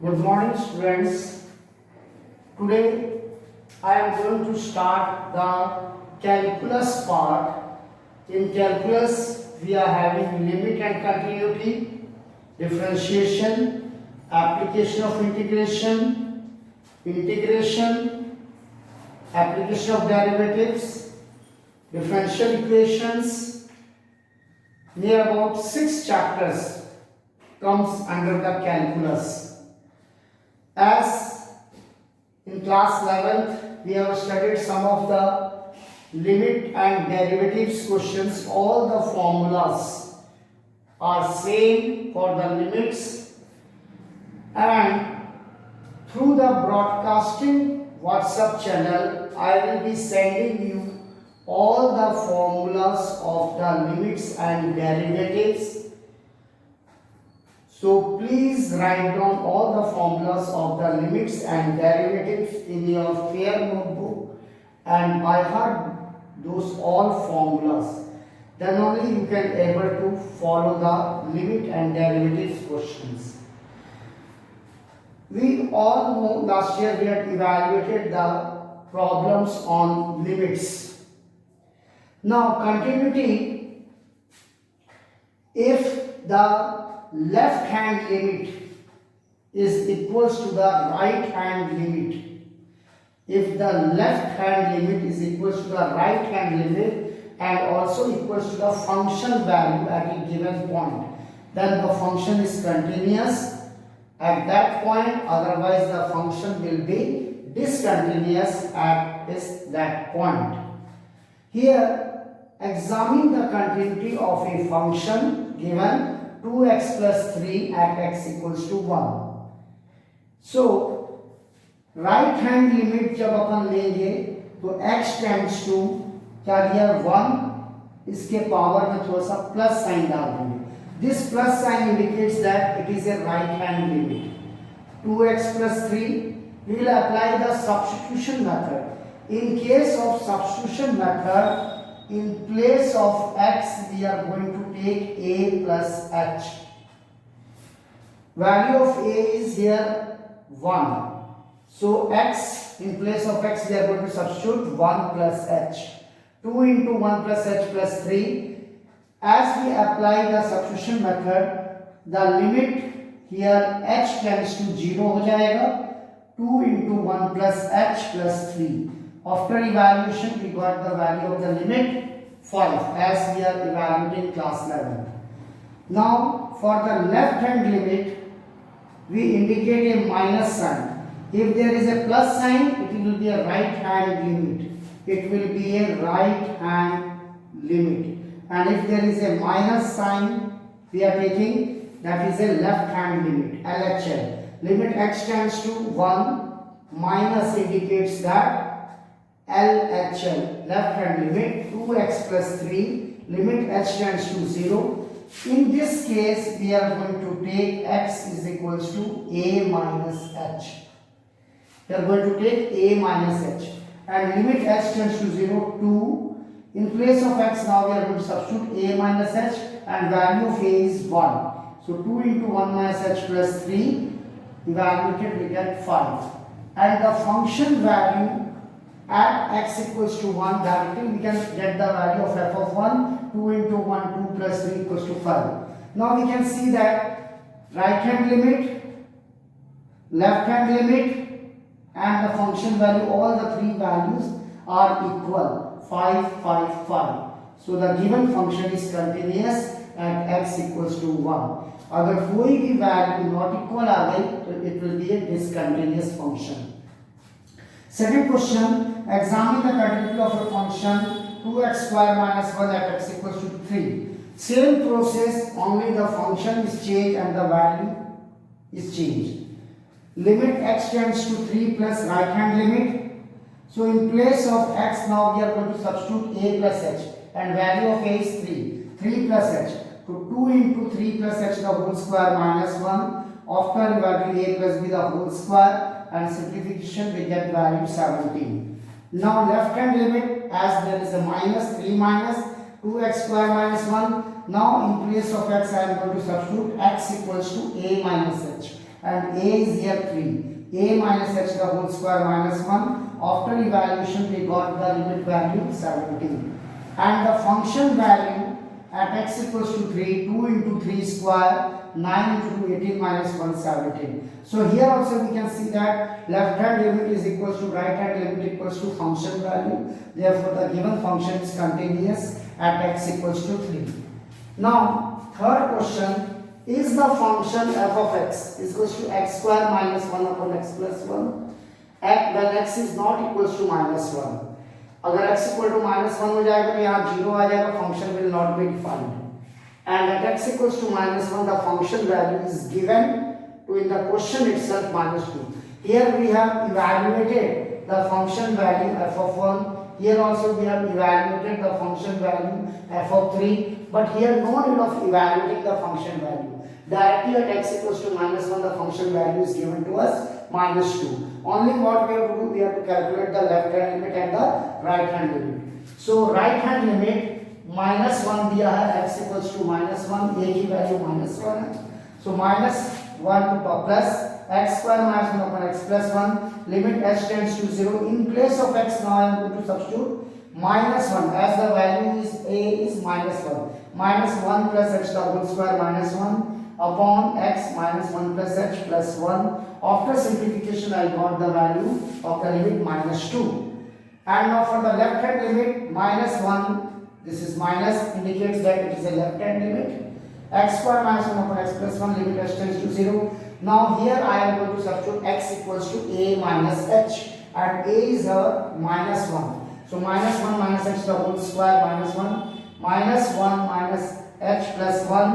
Good morning, students. Today I am going to start the calculus part. In calculus, we are having limit and continuity, differentiation, application of integration, application of derivatives, differential equations. Near about 6 chapters comes under the calculus. As in class 11th, we have studied some of the limit and derivatives questions. All the formulas are same for the limits, and through the broadcasting WhatsApp channel, I will be sending you all the formulas of the limits and derivatives. So please write down all the formulas of the limits and derivatives in your fair notebook and by heart those all formulas. Then only you can able to follow the limit and derivatives questions. We all know last year we had evaluated the problems on limits. Now continuity, if the left hand limit is equals to the right hand limit, if the left hand limit is equals to the right hand limit and also equals to the function value at a given point, then the function is continuous at that point, otherwise the function will be discontinuous at that point. Here, examine the continuity of a function given 2x plus 3 at x equals to 1. So, right hand limit जब अपन लेंगे तो x tends to क्या दिया 1, इसके power में थोड़ा सा plus sign डाल देंगे. This plus sign indicates that it is a right hand limit. 2x plus 3, we will apply the substitution method. In case of substitution method, in place of x we are going to take a plus h. Value of a is here 1. So x, in place of x we are going to substitute 1 plus h. 2 into 1 plus h plus 3. As we apply the substitution method, the limit here h tends to 0 हो जाएगा. 2 into 1 plus h plus 3. After evaluation, we got the value of the limit 5 as we are evaluating class 11. Now, for the left hand limit, we indicate a minus sign. If there is a plus sign, it will be a right hand limit. It will be a right hand limit. And if there is a minus sign, we are taking that is a left hand limit, LHL. Limit x tends to 1, minus indicates that LHL, left hand limit 2x plus 3, limit h tends to 0. In this case, we are going to take x is equals to a minus h. We are going to take a minus h. And limit h tends to 0, 2. In place of x, now we are going to substitute a minus h and value of a is 1. So 2 into 1 minus h plus 3, evaluated we get 5. And the function value at x equals to 1, directly we can get the value of f of 1. 2 into 1, 2 plus 3 equals to 5. Now we can see that right hand limit, left hand limit and the function value, all the three values are equal. 5, 5, 5. So the given function is continuous at x equals to 1. अगर कोई भी value not equal आ गई तो it will be a discontinuous function. Second question, examine the continuity of a function 2x square minus 1 at x equals to 3. Same process, only the function is changed and the value is changed. Limit x tends to 3 plus right hand limit. So in place of x, now we are going to substitute a plus h and value of a is 3. 3 plus h. So 2 into 3 plus h the whole square minus 1. After evaluating a plus b the whole square and simplification we get value 17. Now left hand limit, as there is a minus, 3 minus 2x square minus 1. Now in place of x I am going to substitute x equals to a minus h and a is here 3. A minus h the whole square minus 1. After evaluation we got the limit value 17, and the function value at x equals to 3, 2 into 3 square, 9 into 18 minus 1, 17. So here also we can see that left hand limit is equals to right hand limit equals to function value. Therefore the given function is continuous at x equals to 3. Now third question, is the function f of x is equals to x square minus 1 upon x plus 1 when x is not equals to minus 1. अगर x equal to -1 हो जाएगा तो यहाँ 0 आ जाएगा, function will not be defined, and at x equals to -1 the function value is given to in the question itself -2. Here we have evaluated the function value f of 1. Here also we have evaluated the function value f of 3, but here no need of evaluating the function value. Directly at x equals to -1 the function value is given to us -2. Only what we have to do, we have to calculate the left hand limit and the right hand limit. So right hand limit -1 दिया है, x equals to -1, a की value -1 है, so -1 to plus x square minus 1 upon x plus 1, limit h tends to 0. In place of x now I am going to substitute -1 as the value is a is -1. -1 plus h the whole square -1 upon x minus 1 plus h plus 1. After simplification I got the value of the limit -2. And now for the left hand limit -1, this is minus indicates that it is a left hand limit. X square minus 1 upon x plus 1, limit h tends to 0. Now here I am going to substitute x equals to a minus h, and a is -1. So -1 minus h the whole square -1 minus h plus 1.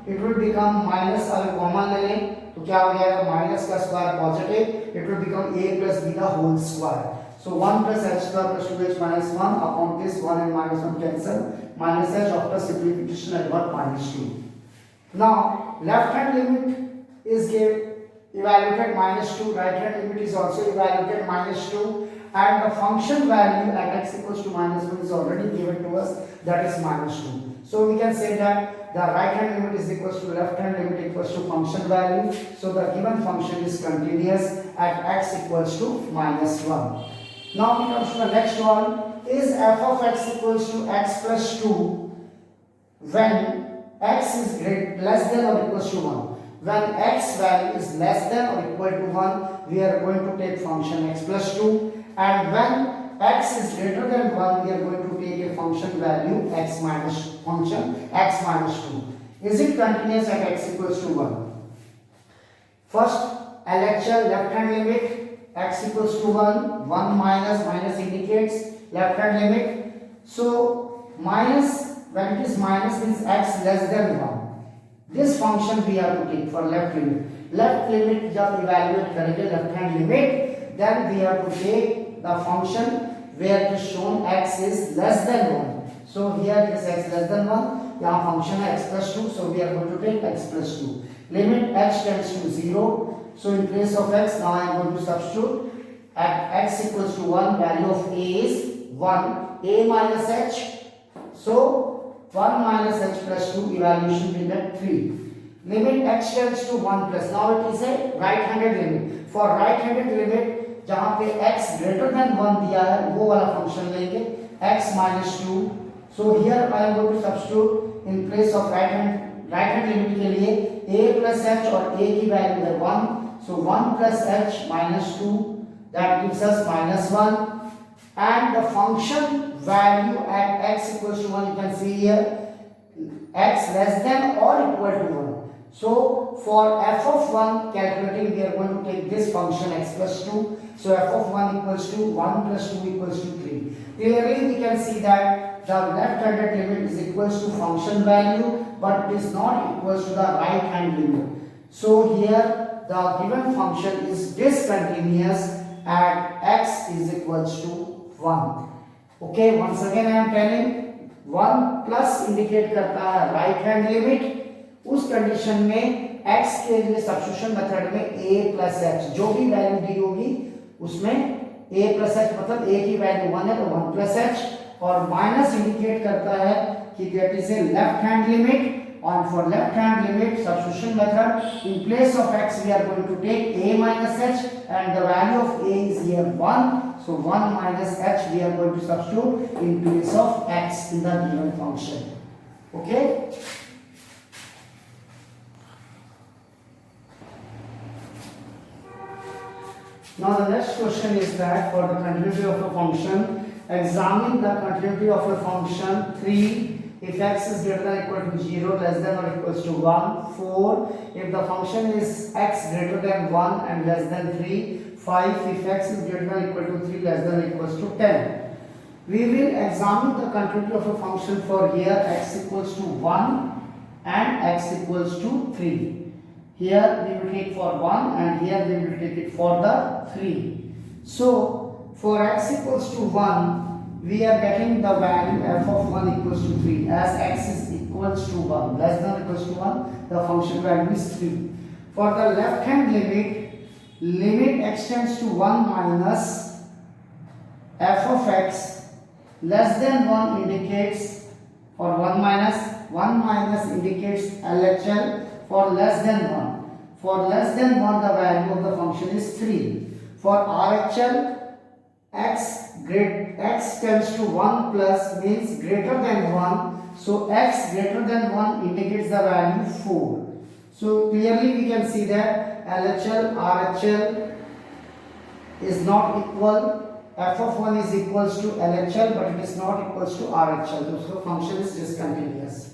It will become minus, अगर common ले लें तो क्या हो जाएगा, minus का square positive, it will become a plus b the whole square. So 1 plus h square plus 2h minus 1 upon this 1 and -1 cancel, minus h. After simplification I got -2. Now left hand limit is evaluated -2, right hand limit is also evaluated -2, and the function value at x equals to -1 is already given to us, that is -2. So we can say that the right hand limit is equals to left hand limit equals to function value. So the given function is continuous at x equals to -1. Now we come to the next one. Is f of x equals to x plus 2 when x is less than or equals to 1? When x value is less than or equal to 1, we are going to take function x plus 2, and when x is greater than 1, we are going to take a function value x minus 2. Is it continuous at x equals to 1? First, LHL left hand limit x equals to 1, 1 minus indicates left hand limit. So minus, when it is minus means x less than 1. This function we have to take for left limit. Left limit जब evaluate करेंगे left hand limit, then we have to take the function where it is shown x is less than 1. So here it is x less than 1. यहाँ function है x plus 2. So we are going to take x plus 2. Limit h tends to 0. So in place of x, now I am going to substitute at x equals to 1. Value of a is 1. A minus h. So 1 minus h plus 2, evaluation will get 3. Limit x tends to 1 plus. Now it is a right-handed limit. For right-handed limit, जहाँ पे x greater than 1 दिया है, वो वाला function लेंगे x minus 2. So here I am going to substitute in place of right hand limit के लिए a plus h और a की वैल्यू है 1. So 1 plus h minus 2, that gives us -1. And the function value at x equals to 1, you can see here x less than or equal to 1. So for f of 1 calculating, we are going to take this function x plus 2. So f of 1 equals to 1 plus 2 equals to 3. Clearly we can see that the left handed limit is equals to function value, but it is not equals to the right hand limit. So here the given function is discontinuous at x is equals to 1. Okay, once again I am telling 1 plus indicate करता है right hand limit. उस condition में x के लिए substitution method में a plus h जो भी value दी होगी उसमें a plus h, मतलब a की वैल्यू 1 है तो 1 plus h, और माइनस इंडिकेट करता है कि that is a left hand limit, and for left hand limit substitution method, in place of x we are going to take a minus h, and the value of a is here 1. So 1 minus h we are going to substitute in place of x in the given function. Okay. Now the next question is that for the continuity of a function, examine the continuity of a function 3 if x is greater than or equal to 0, less than or equals to 1, 4 if the function is x greater than 1 and less than 3, 5 if x is greater than or equal to 3, less than or equals to 10. We will examine the continuity of a function for here x equals to 1 and x equals to 3. Here we will take for 1 and here we will take it for the 3. So for x equals to 1, we are getting the value f of 1 equals to 3, as x is equals to 1, less than or equals to 1, the function value is 3. For the left hand limit x tends to 1 minus f of x, less than 1 indicates, for 1 minus indicates LHL. For less than 1. For less than 1, the value of the function is 3. For RHL, x tends to 1 plus means greater than 1. So x greater than 1 indicates the value 4. So clearly we can see that LHL, RHL is not equal. F of 1 is equals to LHL, but it is not equals to RHL. So function is discontinuous.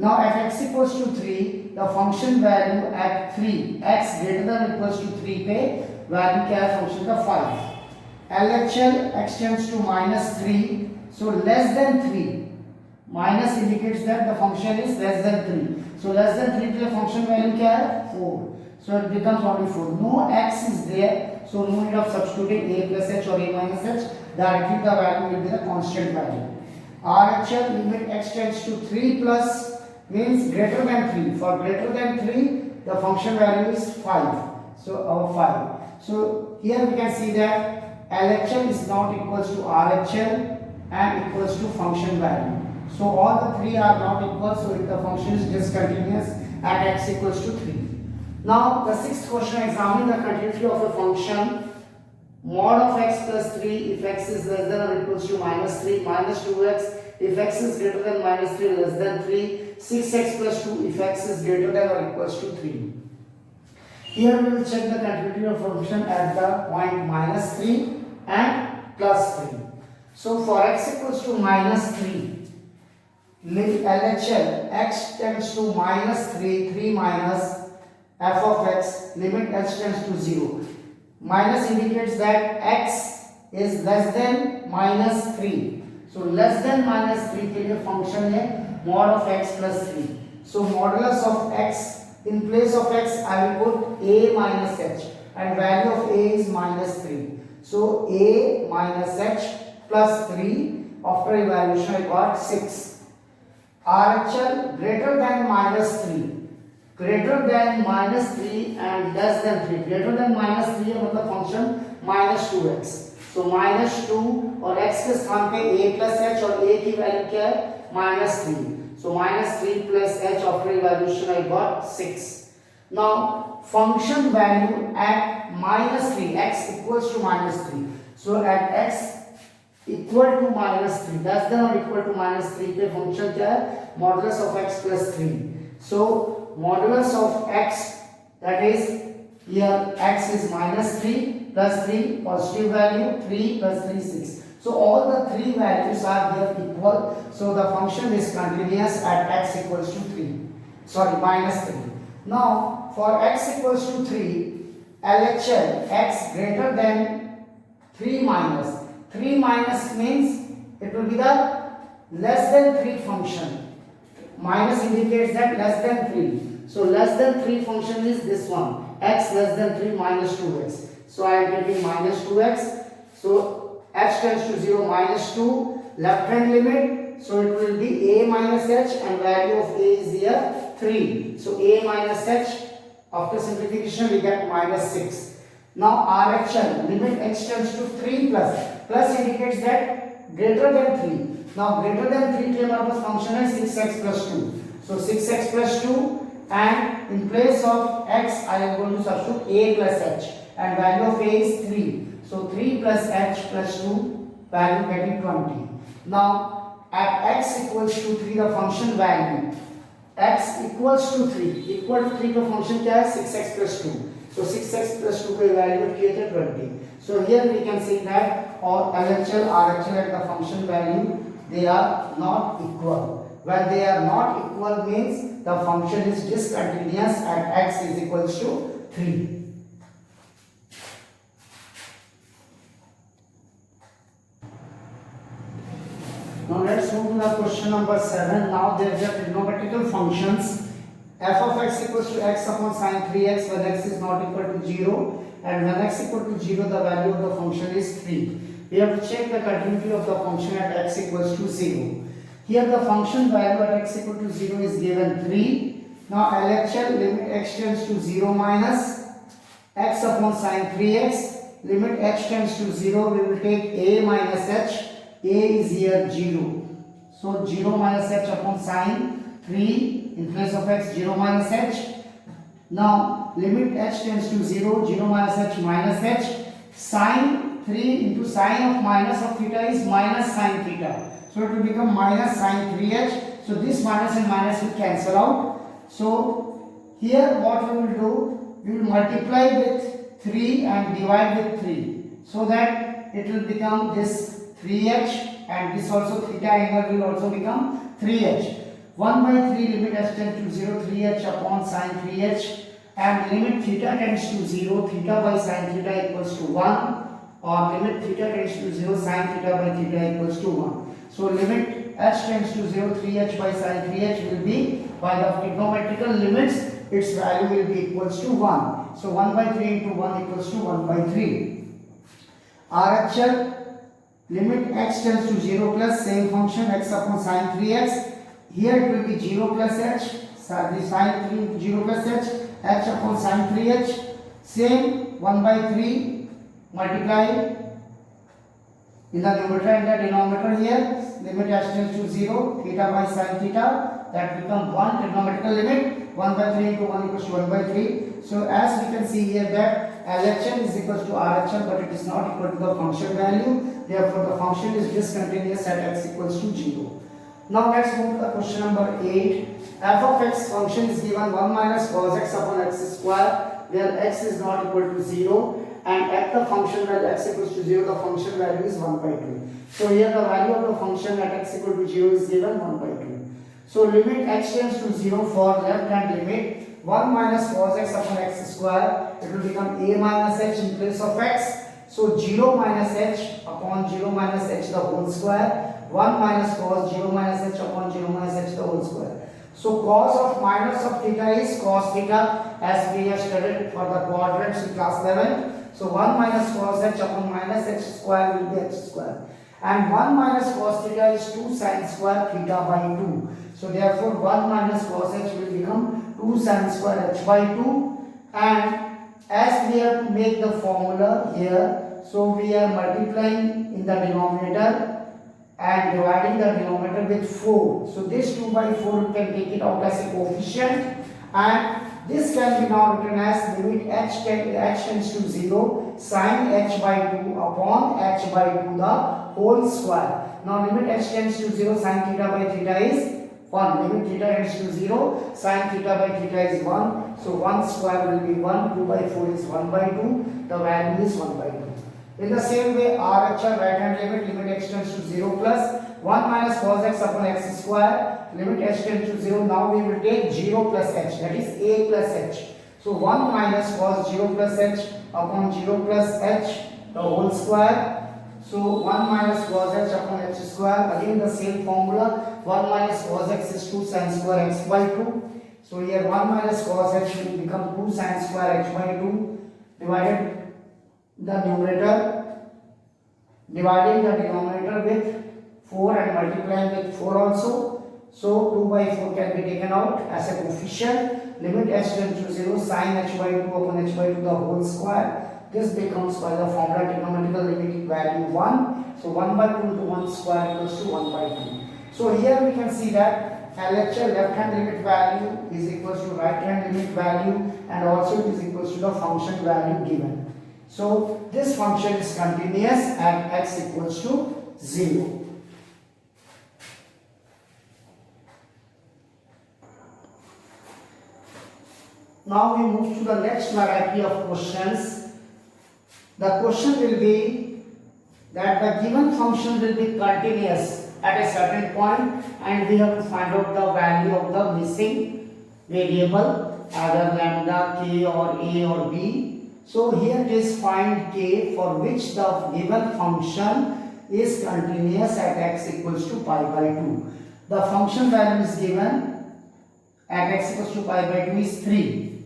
Now if x equals to 3, the function value at 3, x greater than or equals to 3 पे value क्या है function का 5. LHL x tends to minus 3, so less than 3. Minus indicates that the function is less than 3. So less than 3 के लिए function value क्या है 4. So it becomes only 4. No x is there, so no need of substituting a plus h or a minus h. Directly the value will be the constant value. RHL limit x tends to 3 plus means greater than 3. For greater than 3, the function value is 5. So our 5. So here we can see that LHL is not equals to RHL and equals to function value. So all the three are not equal, so the function is discontinuous at x equals to 3. Now the sixth question, examine the continuity of a function mod of x plus 3 if x is less than or equals to minus 3, minus 2x if x is greater than minus 3, less than 3, 6x plus 2 if x is greater than or equals to 3. Here we will check the continuity of function at the point minus 3 and plus 3. So for x equals to minus 3, LHL x tends to minus 3, 3 minus f of x, limit h tends to 0. Minus indicates that x is less than minus 3. So less than minus 3 के लिए function है mod of x plus 3. So modulus of x, in place of x I will put a minus h and value of a is minus 3. So a minus h plus 3, after evaluation I got 6. RHL greater than minus 3. Greater than minus 3 and less than 3. Greater than minus 3 है मतलब function minus 2x. So minus 2 और x के स्थान पे a plus h और a की value क्या है minus 3. So minus 3 plus h after evaluation I got 6. Now function value at minus 3, x equals to minus 3. So at x equal to minus 3, less than or equal to minus 3 पे function क्या है modulus of x plus 3. So modulus of x, that is here x is minus 3 plus 3 positive value, 3 plus 3 6. So all the three values are here equal. So the function is continuous at x equals to 3. Sorry, minus 3. Now for x equals to 3, LHL x greater than 3 minus. 3 minus means it will be the less than 3 function. Minus indicates that less than 3. So less than 3 function is this one. X less than 3 minus 2x. So I am taking minus 2x. So h tends to 0 minus 2. Left hand limit. So it will be a minus h and value of a is here 3. So a minus h. After simplification we get minus 6. Now RHL limit h tends to 3 plus. Plus indicates that greater than 3. Now greater than 3 के हमारे पास function है 6x plus 2. So 6x plus 2, and in place of x I am going to substitute a plus h, and value of a is 3. So 3 plus h plus 2, value getting 20. Now at x equals to 3 the function value, x equals to 3, equal to 3 का function क्या है 6x plus 2. So 6x plus 2 का value किए थे 20. So here we can see that or LHL, RHL at the function value they are not equal. When they are not equal means the function is discontinuous at x is equals to 3. Now let's move to the question number 7. Now there are trigonometrical functions. F of x equals to x upon sine 3x when x is not equal to 0, and when x equal to 0 the value of the function is 3. We have to check the continuity of the function at x equals to 0. Here the function value at x equal to 0 is given 3. Now LHL limit x tends to 0 minus x upon sine 3x. Limit h tends to 0, we will take a minus h. A is here 0. So 0 minus h upon sine 3 in place of x 0 minus h. Now limit h tends to 0, 0 minus h minus h. Sine 3 into sine of minus of theta is minus sine theta. So it will become minus sine 3h. So this minus and minus will cancel out. So here what we will do, we will multiply with 3 and divide with 3. So that it will become this 3h, and this also theta angle will also become 3h. 1 by 3 limit h tends to 0, 3h upon sine 3h, and limit theta tends to 0, theta by sine theta equals to 1, or limit theta tends to 0, sine theta by theta equals to 1. So limit h tends to 0, 3h by sine 3h will be, by the trigonometrical limits, its value will be equals to 1. So 1 by 3 into 1 equals to 1 by 3. RHL limit x tends to 0 plus same function x upon sine 3x. Here it will be 0 plus h, the sine 3 0 plus h upon sine 3h. Same 1 by 3 multiply in the numerator and the denominator. Here limit h tends to 0, theta by sine theta, that become 1 trigonometrical limit. 1 by 3 into 1 equals to 1 by 3. So as we can see here that LHL is equals to RHL, but it is not equal to the function value. Therefore the function is discontinuous at x equals to 0. Now let's move to the question number 8. F of x function is given 1 minus cos x upon x square, where x is not equal to 0, and at the function value x equals to 0 the function value is 1 by 2. So here the value of the function at x equal to 0 is given 1 by 2. So limit x tends to 0 for left hand limit. 1 minus cos x upon x square, it will become a minus h in place of x. So 0 minus h upon 0 minus h the whole square. 1 minus cos 0 minus h upon 0 minus h the whole square. So cos of minus of theta is cos theta, as we have studied for the quadrants in class 11. So 1 minus cos h upon minus h square will be h square. And 1 minus cos theta is 2 sin square theta by 2. So therefore 1 minus cos h will become 2 sin square h by 2. And as we have to make the formula here, so we are multiplying in the denominator and dividing the denominator with 4. So this 2 by 4 you can take it out as a coefficient, and this can be now written as limit h tends to 0 sin h by 2 upon h by 2 the whole square. Now limit h tends to 0 sin theta by theta is 1. Limit theta tends to 0 sin theta by theta is 1. So 1 square will be 1. 2 by 4 is 1 by 2. The value is 1 by 2. In the same way, RHL right hand limit x tends to 0 plus 1 minus cos x upon x square, limit h tends to 0. Now we will take 0 plus h, that is a plus h. So 1 minus cos 0 plus h upon 0 plus h the whole square. So 1 minus cos h upon h square, again the same formula. 1 minus cos x is 2 sin square x by 2. So here 1 minus cos h will become 2 sin square h by 2 divided the numerator, dividing the denominator with 4 and multiplying with 4 also. So 2 by 4 can be taken out as a coefficient. Limit h tends to 0 sin h by 2 upon h by 2 the whole square. This becomes by the formula trigonometrical limit value 1. So 1 by 2 into 1 square equals to 1 by 2. So here we can see that LHL left hand limit value is equals to right hand limit value, and also it is equals to the function value given. So this function is continuous at x equals to 0. Now we move to the next variety of questions. The question will be that the given function will be continuous at a certain point, and we have to find out the value of the missing variable, either lambda, k or a or b. So here it is find k for which the given function is continuous at x equals to pi by 2. The function value is given at x equals to pi by 2 is 3.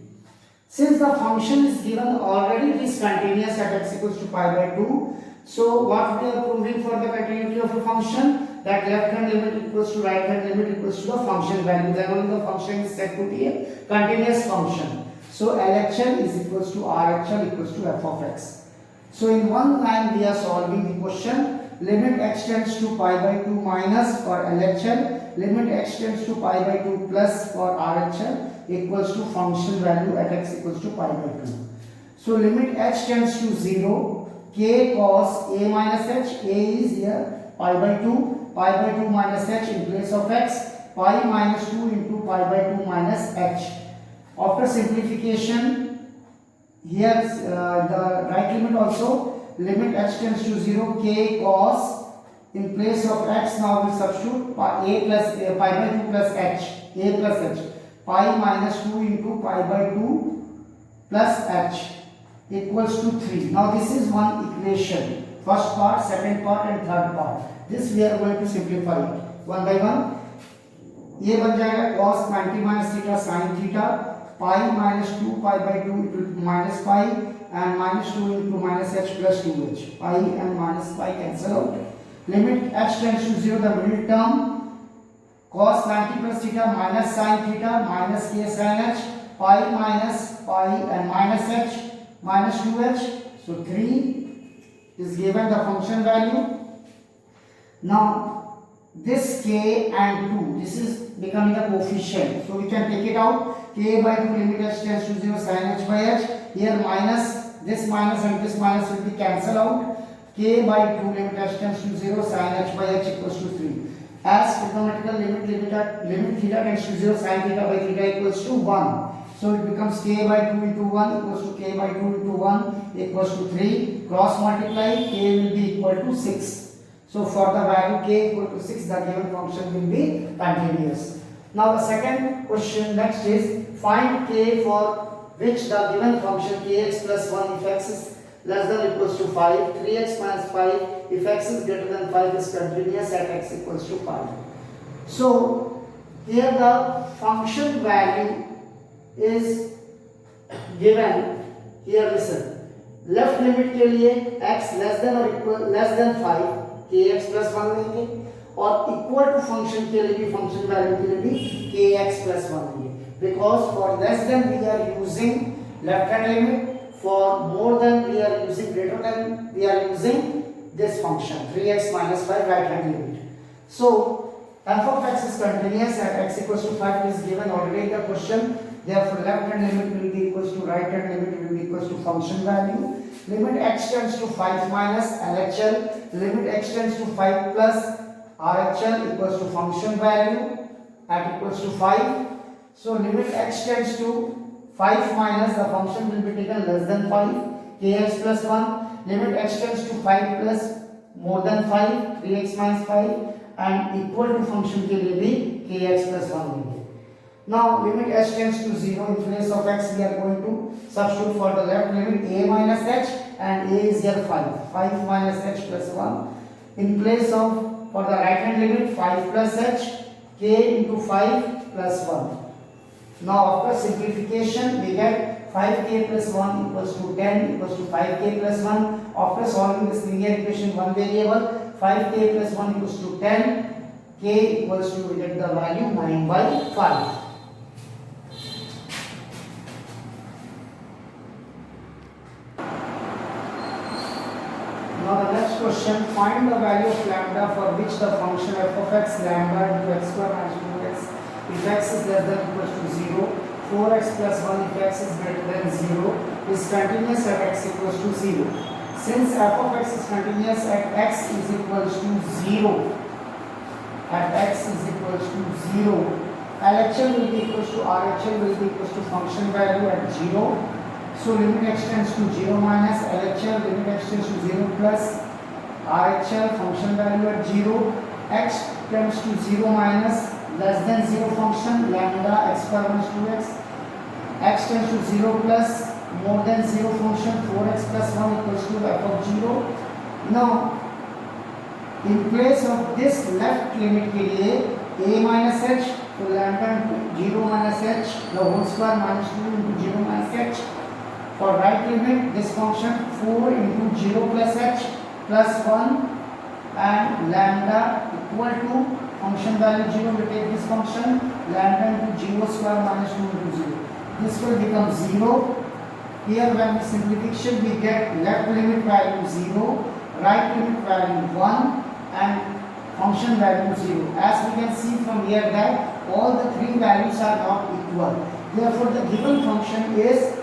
Since the function is given already, it is continuous at x equals to pi by 2. So what we are proving for the continuity of a function, that left hand limit equals to right hand limit equals to the function value. Then only the function is said to be a continuous function. So LHL is equals to RHL equals to f of x. So in one line we are solving the question. Limit x tends to pi by 2 minus for LHL, limit x tends to pi by 2 plus for RHL equals to function value at x equals to pi by 2. So limit h tends to 0, k cos a minus h, a is here pi by 2 minus h in place of x, pi minus 2 into pi by 2 minus h. After simplification, here the right limit also, limit h tends to 0, k cos, in place of x now we substitute pi by 2 plus h, a plus h, pi minus 2 into pi by 2 plus h equals to 3. Now this is one equation, first part, second part and third part. This we are going to simplify it one by one. ये बन जाएगा cos 90 minus theta sin theta, pi minus 2 pi by 2 into minus pi, and minus 2 into minus h plus 2h. Pi and minus pi cancel out. Limit h tends to 0, the middle term, cos 90 plus theta minus sin theta minus k sin h, pi minus pi and minus h minus 2h. So 3 is given the function value. Now this k and 2, this is becoming the coefficient, so we can take it out. K by 2 limit h tends to 0 sin h by h. Here minus, this minus and this minus will be cancelled out. K by 2 limit h tends to 0 sin h by h equals to 3. As trigonometrical limit theta tends to 0 sin theta by theta equals to 1. So it becomes k by 2 into 1 equals to k by 2 into 1 equals to 3. Cross multiply, k will be equal to 6. So for the value k equal to 6, the given function will be continuous. Now the second question next is find k for which the given function kx plus 1 if x is less than or equals to 5, 3x minus 5 if x is greater than 5 is continuous at x equals to 5. So here the function value is given. Here listen, left limit के लिए x less than or equal less than 5 kx plus 1 लेंगे, और equal to function के लिए भी function value के लिए भी kx plus 1 लेंगे. Because for less than we are using left hand limit, for more than we are using greater than we are using this function 3x minus 5 right hand limit. So f of x is continuous at x equals to 5 is given already in the question. Therefore left hand limit will be equals to right hand limit will be equals to function value. Limit x tends to 5 minus LHL, limit x tends to 5 plus RHL equals to function value at equals to 5. So limit x tends to 5 minus the function will be taken less than 5, kx plus 1, limit x tends to 5 plus more than 5, 3x minus 5 and equal to function के लिए भी kx plus 1 लेंगे. Now limit h tends to 0, in place of x we are going to substitute for the left limit a minus h, and a is here 5 minus h plus 1. In place of for the right hand limit 5 plus h, k into 5 plus 1. Now after simplification we get 5k plus 1 equals to 10 equals to 5k plus 1. After solving this linear equation one variable, 5k plus 1 equals to 10, k equals to, we get the value 9 by 5. Now the next question, find the value of lambda for which the function f of x lambda into x square minus 2x if x is less than or equal to 0, 4x plus 1 if x is greater than 0 is continuous at x equals to 0. Since f of x is continuous at x is equals to 0, at x is equals to 0, LHL will be equals to RHL will be equals to function value at 0. So limit x tends to 0 minus LHL, limit x tends to 0 plus RHL, function value at 0. X tends to 0 minus less than 0 function, lambda x square minus 2x. X tends to 0 plus more than 0 function, 4x plus 1 equals to f of 0. Now in place of this left limit के लिए a minus h, तो lambda 0 minus h the whole square minus 2 into 0 minus h. For right limit this function 4 into 0 plus h plus 1 and lambda equal to function value 0, we take this function lambda into 0 square minus 2 into 0. This will become 0. Here when we simplification we get left limit value 0, right limit value 1 and function value 0. As we can see from here that all the three values are not equal. Therefore the given function is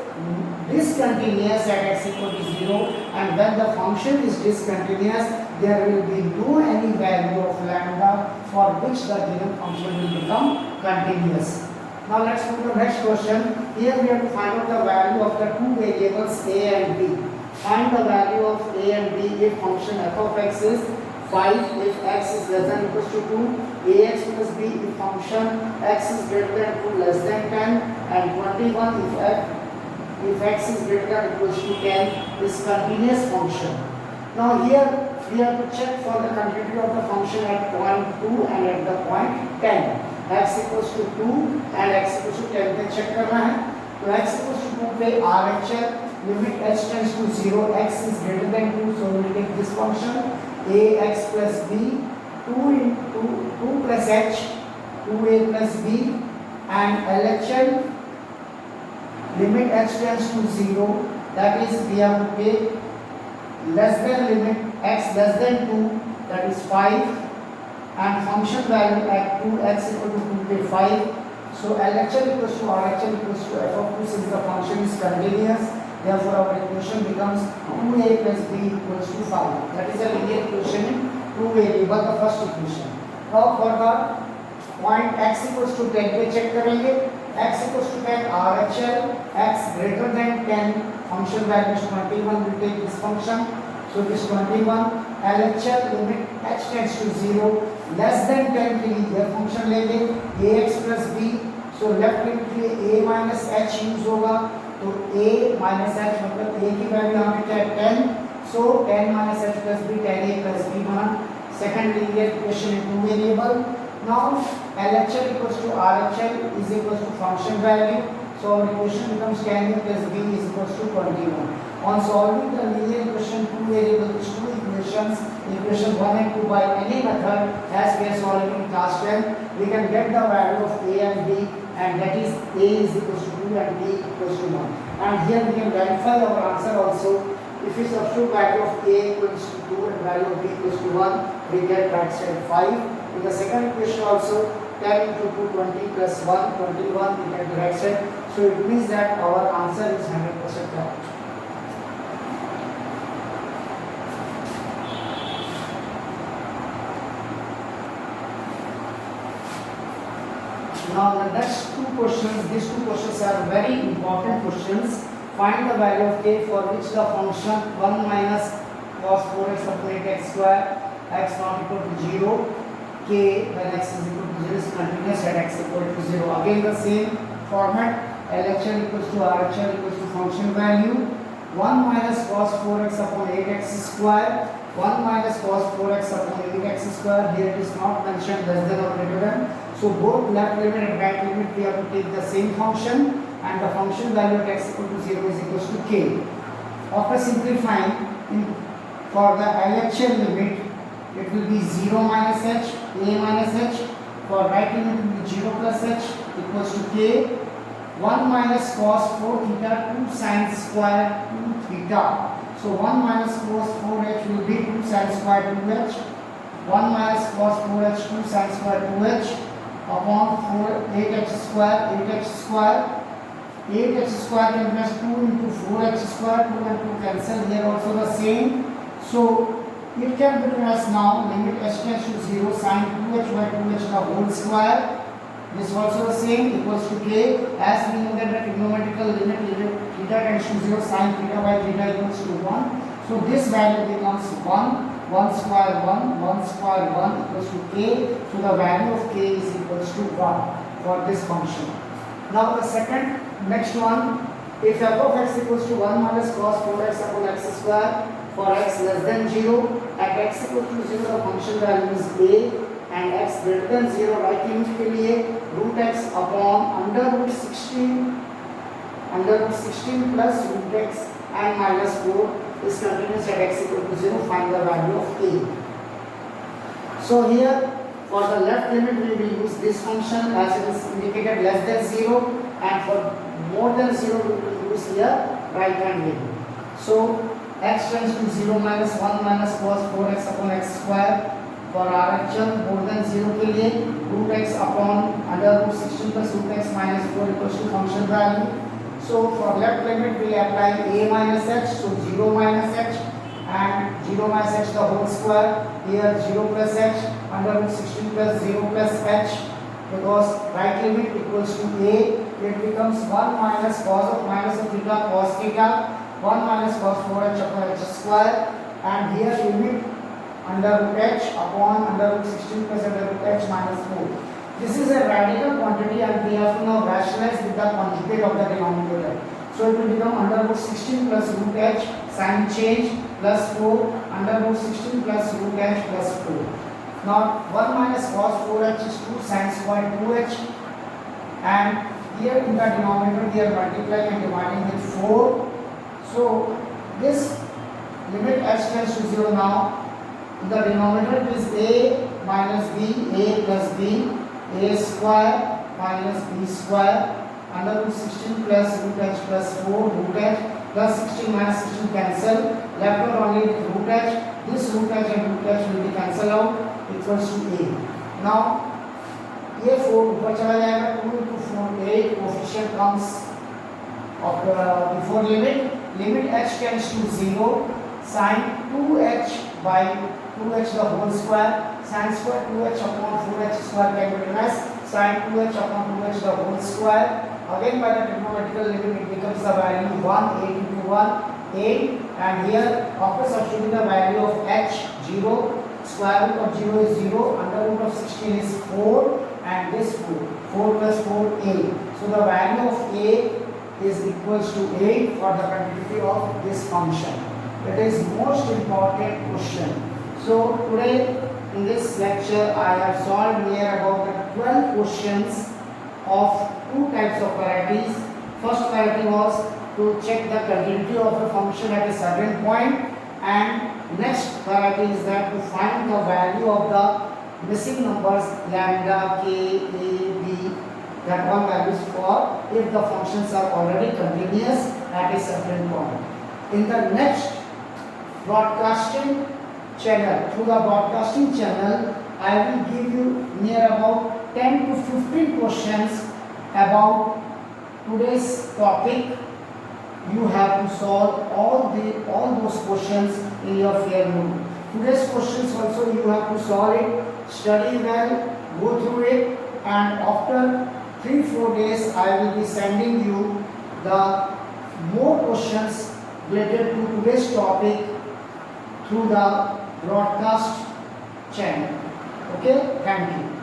discontinuous at x equal to 0, and when the function is discontinuous there will be no any value of lambda for which the given function will become continuous. Now let's move to the next question. Here we have to find out the value of the two variables a and b. Find the value of a and b if function f of x is 5 if x is less than or equals to 2, ax plus b if function x is greater than 2 less than 10, and 21 if x is greater than or equals to 10 is continuous function. Now here we have to check for the continuity of the function at point 2 and at the point 10. X equals to 2 and x equals to 10 पे check करना है. तो x equals to 2 पे RHL limit h tends to 0, x is greater than 2, so we will take this function ax plus b 2 into 2 plus h 2a plus b and LHL limit h tends to 0, that is we have to take less than limit x less than 2, that is 5, and function value at 2x equal to 2 by 5. So LHL equals to RHL equals to f of 2 since the function is continuous. Therefore our equation becomes 2a plus b equals to 5. That is a linear equation in two variable, the first equation. Now for the point x equals to 10 पे check करेंगे. X equals to 10 RHL x greater than 10 function value is 21, we take this function. So this 21 LHL limit h tends to 0 less than 10 के लिए function लेंगे ax plus b. So left limit के लिए a minus h use होगा, तो a minus h मतलब a की value यहाँ पे क्या है 10, so 10 minus h plus b 10a plus b बना. Second linear equation in two variable. Now LHL equals to RHL is equals to function value, so our equation becomes 10a plus b is equals to 21. On solving the linear equation two variables, two equations, equation 1 and 2 by any method as we are solving in class 10, we can get the value of a and b, and that is a is equals to 2 and b equals to 1. And here we can verify our answer also. If we substitute value of a equals to 2 and value of b equals to 1, we get right side 5. In the second equation also 10 into 2 20 plus 1 21, we get the right side. So it means that our answer is 100% correct. Now the next two questions, these two questions are very important questions. Find the value of k for which the function 1 minus cos 4x upon 8x square x not equal to 0, k when x is equal to 0 is continuous at x equal to 0. Again the same format, LHL equals to RHL equals to function value 1 minus cos 4x upon 8x square, 1 minus cos 4x upon 8x square. Here it is not mentioned less than or greater than. So both left limit and right limit we have to take the same function, and the function value at x equal to 0 is equals to k. After simplifying, for the LHL limit it will be 0 minus h, a minus h. For right limit it will be 0 plus h equals to k. 1 minus cos 4 theta 2 sin square 2 theta. So 1 minus cos 4h will be 2 sin square 2h. 1 minus cos 4h 2 sin square 2h. upon 8x square, 8x square. 8x square can plus 2 into 4x square, 2 and 2 cancel, here also the same. So it can be written as now limit h tends to 0 sin 2h by 2h the whole square. This also the same equals to k, as we know that the trigonometrical limit theta tends to 0 sin theta by theta equals to 1. So this value becomes 1, 1 square 1, 1 square 1 equals to k. So the value of k is equals to 1 for this function. Now the next one, if f of x equals to 1 minus cos 4x upon x square for x less than 0, at x equals to 0 the function value is a, and x greater than 0 right limit के लिए root x upon under root 16 plus root x and minus 4 is continuous at x equal to 0. Find the value of a. So here for the left limit we will use this function as it is indicated less than 0, and for more than 0 we will use here right hand limit. So x tends to 0 minus 1 minus cos 4x upon x square. For RHM more than 0 के लिए root x upon under root 16 plus root x minus 4 equals to function value. So for left limit we apply a minus h, so 0 minus h and 0 minus h the whole square. Here 0 plus h under root 16 plus 0 plus h, because right limit equals to a, it becomes 1 minus cos of minus of theta cos theta, 1 minus cos 4h upon h square, and here limit under root h upon under root 16 plus under root h minus 4. This is a radical quantity and we have to now rationalize with the conjugate of the denominator. So it will become under root 16 plus root h sign change plus 4 under root 16 plus root h plus 4. Now 1 minus cos 4h is 2 sin square 2h, and here in the denominator we are multiplying and dividing with 4. So this limit h tends to 0 now. In the denominator it is a minus b, a plus b, a square minus b square under root 16 plus root h plus 4 root h plus 16 minus 16 cancel, left out only root h. This root h and root h will be cancelled out equals to a. Now ये 4 ऊपर चला जाएगा, 2 into 4 8 coefficient comes of before limit h tends to 0 sin 2h by 2h the whole square, sin square 2h upon 4h square can be written as sin 2h upon 2h the whole square. Again by the trigonometrical limit it becomes the value 1, 8 into 1, 8, and here after substituting the value of h 0, square root of 0 is 0, under root of 16 is 4, and this 4 plus 4 8. So the value of a is equals to 8 for the continuity of this function. It is most important question. So today in this lecture I have solved near about the 12 questions of two types of varieties. First variety was to check the continuity of a function at a certain point, and next variety is that to find the value of the missing numbers lambda, k, a, b, that all values for if the functions are already continuous at a certain point. In the next broadcasting channel, through the broadcasting channel, I will give you near about 10 to 15 questions about today's topic. You have to solve all those questions in your fair mood. Today's questions also you have to solve it, study well, go through it, and after 3-4 days I will be sending you the more questions related to today's topic through the broadcast channel. Okay, thank you.